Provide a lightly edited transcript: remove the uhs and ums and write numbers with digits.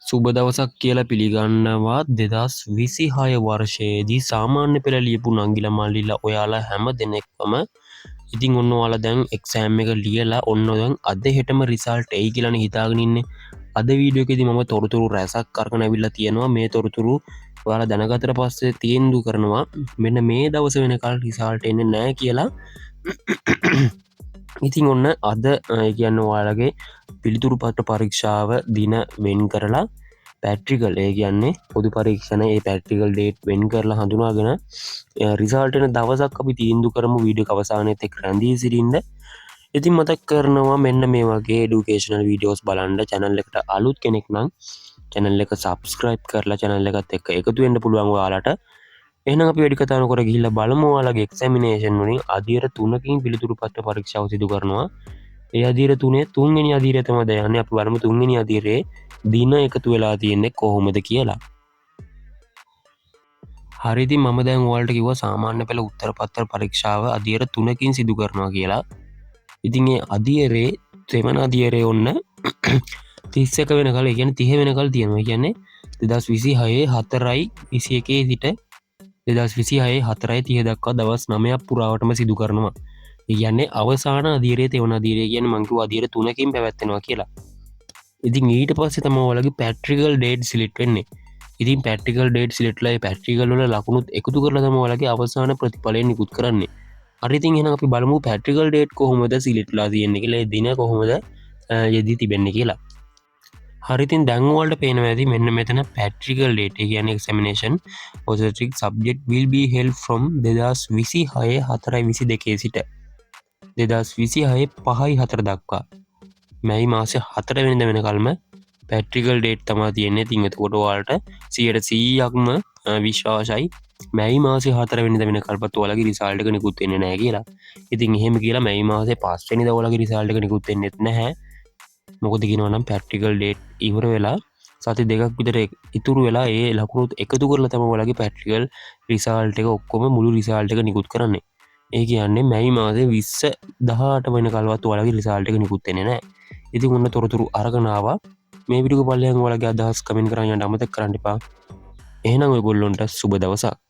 සුබ දවසක් කියලා පිළිගන්නවා 2026 වර්ෂයේදී සාමාන්‍ය පෙළ ලියපු නංගිල මල්ලිලා ඔයාලා හැම දෙනෙක්වම ඉතින් ඔන්න ඔයාලා දැන් එක්සෑම් එක ලියලා ඔන්න දැන් අද හෙටම රිසල්ට් එයි කියලානේ හිතාගෙන ඉන්නේ. අද වීඩියෝ එකේදී මම තොරතුරු රැසක් අරගෙන අවිල්ලා තියෙනවා. මේ තොරතුරු ඔයාලා දැනගත්තට පස්සේ තීන්දුව කරනවා මෙන්න මේ දවස වෙනකල් රිසල්ට් එන්නේ නැහැ කියලා. ඉතින් ඔන්න අද කියන්න ඔයාලගේ පිළිතුරු පත්‍ර පරීක්ෂාව දින වෙන් කරලා පැට්‍රිකල් ඒ කියන්නේ පොදු පරීක්ෂණ ඒ පැට්‍රිකල් ඩේට් වෙන් කරලා හඳුනාගෙන රිසල්ට් එන දවසක් අපි තීන්දුව කරමු වීඩියෝ අවසානයේත් එක්ක රැඳී සිටින්න. ඉතින් මතක් කරනවා මෙන්න මේ වගේ এডুকেෂනල් වීඩියෝස් බලන්න channel එකට අලුත් කෙනෙක් නම් channel එක subscribe කරලා channel එකත් එක්ක එකතු වෙන්න පුළුවන් ඔයාලට. එහෙනම් අපි වැඩි කතා නොකර ගිහිල්ලා බලමු ඔයාලගේ එක්සැමිනේෂන් වලින් අදියර 3කින් පිළිතුරු පත්‍ර පරීක්ෂාව සිදු කරනවා. ඒ අදියර 3 තුන්වෙනි අදියරය තමයි දැන් යන්නේ. අපි බලමු තුන්වෙනි අදියරේ දින එකතු වෙලා තියෙන්නේ කොහොමද කියලා. හරි ඉතින් මම දැන් ඔයාලට කිව්වා සාමාන්‍ය පෙළ උත්තර පත්‍ර පරීක්ෂාව අදියර 3කින් සිදු කරනවා කියලා. ඉතින් ඒ අදියරේ තෙවන අදියරේ ඔන්න 31 වෙනකල් ඒ කියන්නේ 30 වෙනකල් තියෙනවා. ඒ කියන්නේ 2026 4:21 සිට 2026 4:30 දක්වා දවස් 9ක් පුරාවටම සිදු කරනවා. ඒ කියන්නේ අවසාන අදියරේ තෙවන අදියරේ කියන්නේ මං කිව්වා අදියර 3කින් පැවැත්වෙනවා කියලා. ඉතින් ඊට පස්සේ තමයි ඔයාලගේ පැට්‍රිකල් ඩේට් සිලෙක්ට් වෙන්නේ. ඉතින් පැට්‍රිකල් ඩේට් සිලෙක්ට්ලා ඒ පැට්‍රිකල් වල ලකුණුත් එකතු කරලා තමයි ඔයාලගේ අවසාන ප්‍රතිඵලය නිකුත් කරන්නේ. හරි ඉතින් එහෙනම් අපි බලමු පැට්‍රිකල් ඩේට් කොහොමද සිලෙක්ට්ලා තියෙන්නේ කියලා. ඒ දින කොහොමද යෙදී තිබෙන්නේ කියලා. හරි ඉතින් දැන් ඔයාලට පේනවා ඇති මෙන්න මෙතන පැට්‍රිකල් ඩේට් ඒ කියන්නේ examination positive subject will be held from 2026 4:22 සිට 2026 5:04 දක්වා මැයි මාසේ 4 වෙනිදා වෙනකල්ම පැට්‍රිකල් ඩේට් තමයි තියෙන්නේ. ඉතින් එතකොට ඔයාලට 100%ක්ම විශ්වාසයි මැයි මාසේ 4 වෙනිදා වෙනකල්පත් ඔයාලගේ රිසල්ට් එක නිකුත් වෙන්නේ නැහැ කියලා. ඉතින් එහෙම කියලා මැයි මාසේ 5 වෙනිදා ඔයාලගේ රිසල්ට් එක නිකුත් වෙන්නේත් නැහැ. මොකද කියනවා නම් පැට්‍රිකල් ඩේට් ඉවර වෙලා සති දෙකක් විතර ඉතුරු වෙලා ඒ ලකුණුත් එකතු කරලා තමයි ඔයාලගේ පැට්‍රිකල් රිසල්ට් එක ඔක්කොම මුළු රිසල්ට් එක නිකුත් කරන්නේ. ඒ කියන්නේ මැයි මාසේ 20 18 වෙනකල්වත් ඔයාලගේ රිසල්ට් එක නිකුත් වෙන්නේ නැහැ. ඉතින් ඔන්න තොරතුරු අරගෙන ආවා. මේ වීඩියෝ එක බලලා ඔයාලගේ අදහස් කමෙන්ට් කරන්න යන්න අමතක කරන්න එපා. එහෙනම් ඔයගොල්ලොන්ට සුබ දවසක්.